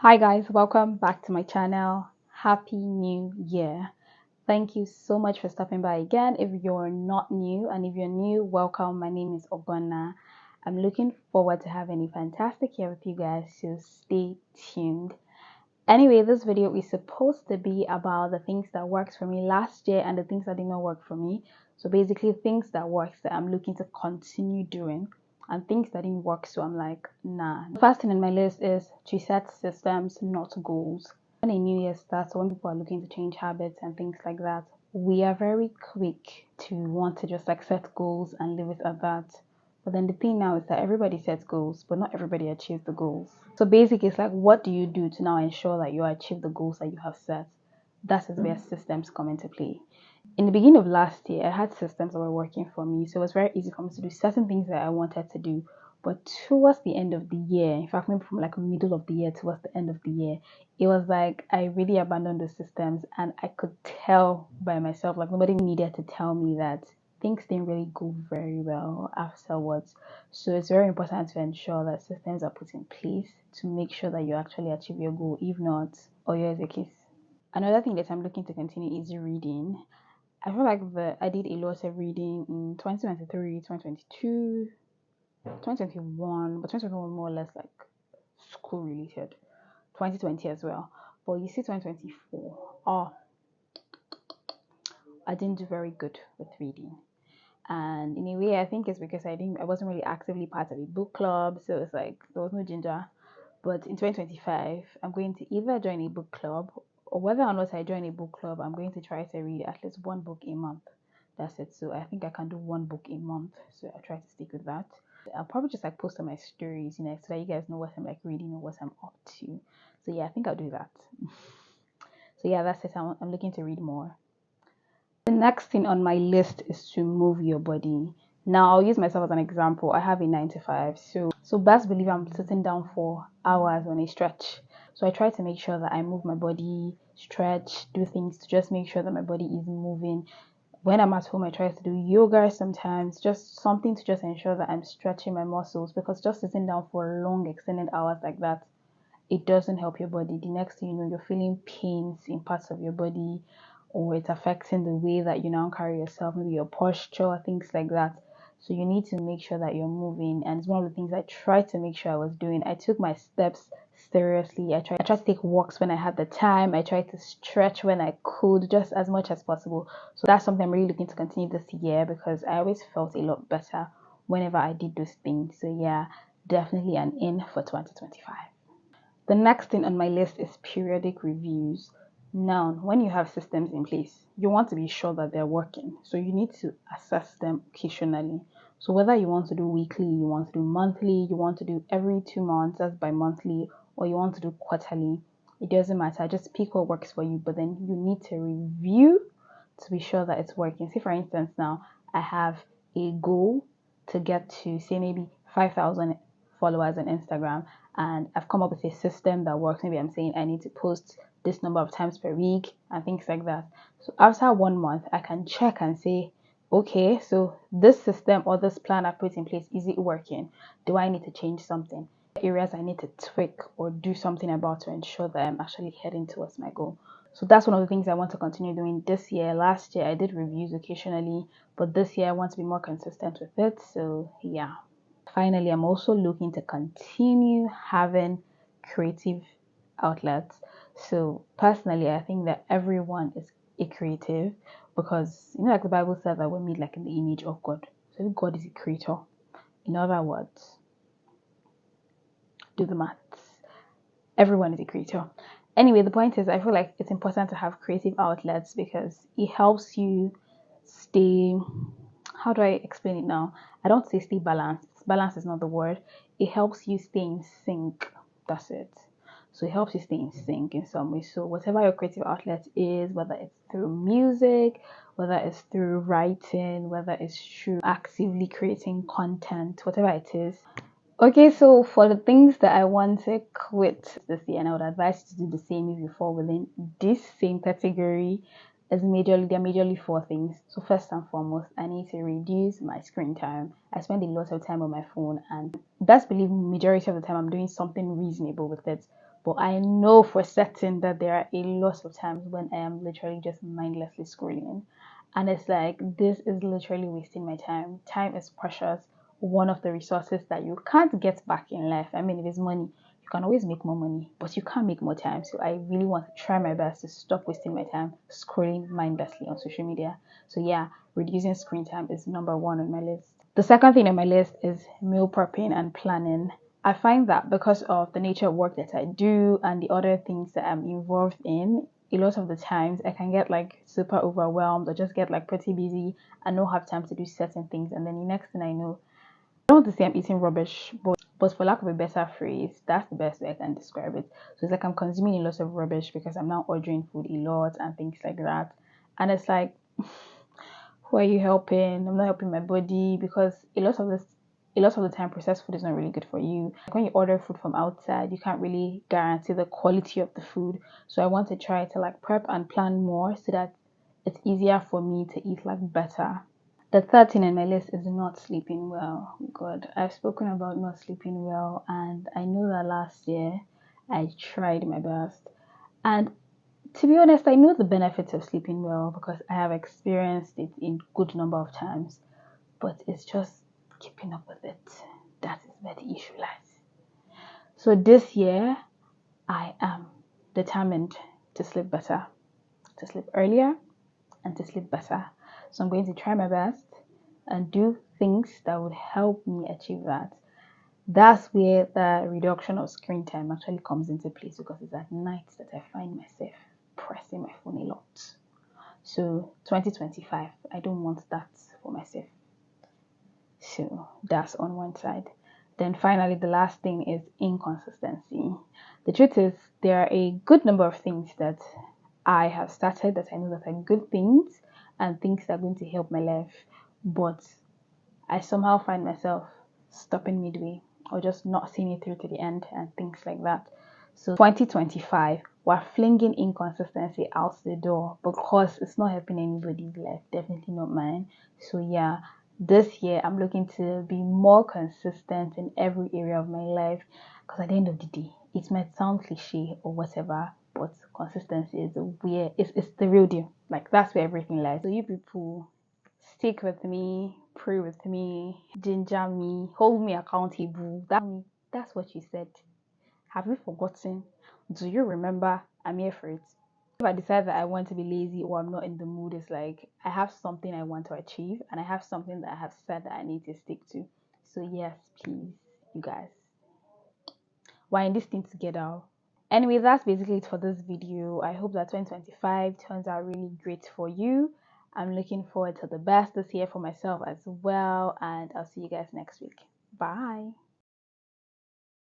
Hi guys, welcome back to my channel. Happy New Year. Thank you so much for stopping by again. If you're not new and if you're new, welcome. My name is Ogonna. I'm looking forward to having a fantastic year with you guys, so stay tuned. Anyway, this video is supposed to be about the things that worked for me last year and the things that did not work for me. So basically things that worked that I'm looking to continue doing and things that didn't work, so I'm like, nah. The first thing in my list is to set systems, not goals. When a new year starts, when people are looking to change habits and things like that, we are very quick to want to just like set goals and leave it at that. But then the thing now is that everybody sets goals, but not everybody achieves the goals. So basically, it's like, what do you do to now ensure that you achieve the goals that you have set? That is where systems come into play. In the beginning of last year, I had systems that were working for me, so it was very easy for me to do certain things that I wanted to do. But towards the end of the year, in fact, maybe from like middle of the year towards the end of the year, it was like I really abandoned the systems, and I could tell by myself, like nobody needed to tell me that things didn't really go very well afterwards. So it's very important to ensure that systems are put in place to make sure that you actually achieve your goal. If not, or here's a case. Another thing that I'm looking to continue is reading. I feel like I did a lot of reading in 2023, 2022, 2021, but 2021 more or less like school related. 2020 as well. But you see 2024, I didn't do very good with reading. And in a way, I think it's because I wasn't really actively part of a book club, so it's like there was no ginger. But in 2025, I'm going to either join a book club, or whether or not I join a book club, I'm going to try to read at least one book a month. That's it. So I think I can do one book a month. So I try to stick with that. I'll probably just like post on my stories, so that you guys know what I'm like reading or what I'm up to. So yeah, I think I'll do that. So yeah, that's it. I'm looking to read more. The next thing on my list is to move your body. Now I'll use myself as an example. I have a 9 to 5, so best believe I'm sitting down for hours on a stretch. So I try to make sure that I move my body, stretch, do things to just make sure that my body is moving. When I'm at home, I try to do yoga sometimes, just something to just ensure that I'm stretching my muscles, because just sitting down for long extended hours like that, it doesn't help your body. The next thing you know, you're feeling pains in parts of your body, or it's affecting the way that you now carry yourself, maybe your posture, things like that. So you need to make sure that you're moving, and it's one of the things I tried to make sure I was doing. I took my steps seriously. I tried to take walks when I had the time. I tried to stretch when I could, just as much as possible. So that's something I'm really looking to continue this year, because I always felt a lot better whenever I did those things. So yeah, definitely an in for 2025. The next thing on my list is periodic reviews. Now, when you have systems in place, you want to be sure that they're working. So you need to assess them occasionally. So whether you want to do weekly, you want to do monthly, you want to do every 2 months, that's bi-monthly, or you want to do quarterly, it doesn't matter. Just pick what works for you, but then you need to review to be sure that it's working. Say for instance, now I have a goal to get to, say, maybe 5,000 followers on Instagram, and I've come up with a system that works. Maybe I'm saying I need to post this number of times per week and things like that. So after 1 month, I can check and say, okay, so this system or this plan I put in place, is it working? Do I need to change something? Areas I need to tweak or do something about to ensure that I'm actually heading towards my goal. So that's one of the things I want to continue doing this year. Last year I did reviews occasionally, but this year I want to be more consistent with it. So yeah. Finally, I'm also looking to continue having creative outlets. So personally, I think that everyone is a creative, because like the Bible says that we're made like in the image of God. So if God is a creator, in other words, do the maths. Everyone is a creator. Anyway, the point is, I feel like it's important to have creative outlets, because it helps you stay, how do I explain it now? I don't say stay balanced. Balance is not the word. It helps you stay in sync. That's it. So it helps you stay in sync in some way. So whatever your creative outlet is, whether it's through music, whether it's through writing, whether it's through actively creating content, whatever it is. Okay, so for the things that I want to quit this year, and I would advise you to do the same if you fall within this same category, there are majorly 4 things. So first and foremost, I need to reduce my screen time. I spend a lot of time on my phone, and best believe majority of the time I'm doing something reasonable with it. But I know for certain that there are a lot of times when I am literally just mindlessly scrolling. And it's like, this is literally wasting my time. Time is precious, one of the resources that you can't get back in life. I mean, if it's money, you can always make more money, but you can't make more time. So I really want to try my best to stop wasting my time scrolling mindlessly on social media. So yeah, reducing screen time is number one on my list. The second thing on my list is meal prepping and planning. I find that because of the nature of work that I do and the other things that I'm involved in, a lot of the times I can get like super overwhelmed or just get like pretty busy and not have time to do certain things. And then the next thing I know, I don't want to say I'm eating rubbish, but for lack of a better phrase, that's the best way I can describe it. So it's like I'm consuming a lot of rubbish because I'm now ordering food a lot and things like that. And it's like, who are you helping? I'm not helping my body because a lot of the time processed food is not really good for you. Like when you order food from outside, you can't really guarantee the quality of the food. So I want to try to like prep and plan more so that it's easier for me to eat like better. The third thing on my list is not sleeping well. God, I've spoken about not sleeping well, and I know that last year I tried my best. And to be honest, I know the benefits of sleeping well because I have experienced it in good number of times, but it's just keeping up with it. That is where the issue lies. So this year, I am determined to sleep better, to sleep earlier, and to sleep better. So I'm going to try my best and do things that would help me achieve that. That's where the reduction of screen time actually comes into place because it's at night that I find myself pressing my phone a lot. So 2025, I don't want that for myself. So that's on one side. Then finally, the last thing is inconsistency. The truth is, there are a good number of things that I have started that I know that are good things and things that are going to help my life, but I somehow find myself stopping midway or just not seeing it through to the end and things like that. So 2025, we're flinging inconsistency out the door because it's not helping anybody's life, definitely not mine. So yeah, this year I'm looking to be more consistent in every area of my life because at the end of the day, it might sound cliche or whatever, but consistency is where it's the real deal. Like that's where everything lies. So you people stick with me, pray with me, ginger me, hold me accountable. That's what you said. Have you forgotten? Do you remember? I'm here for it. If I decide that I want to be lazy or I'm not in the mood, it's like I have something I want to achieve and I have something that I have said that I need to stick to. So yes, please, you guys. We're in this thing together. Anyway, that's basically it for this video. I hope that 2025 turns out really great for you. I'm looking forward to the best this year for myself as well, and I'll see you guys next week. Bye.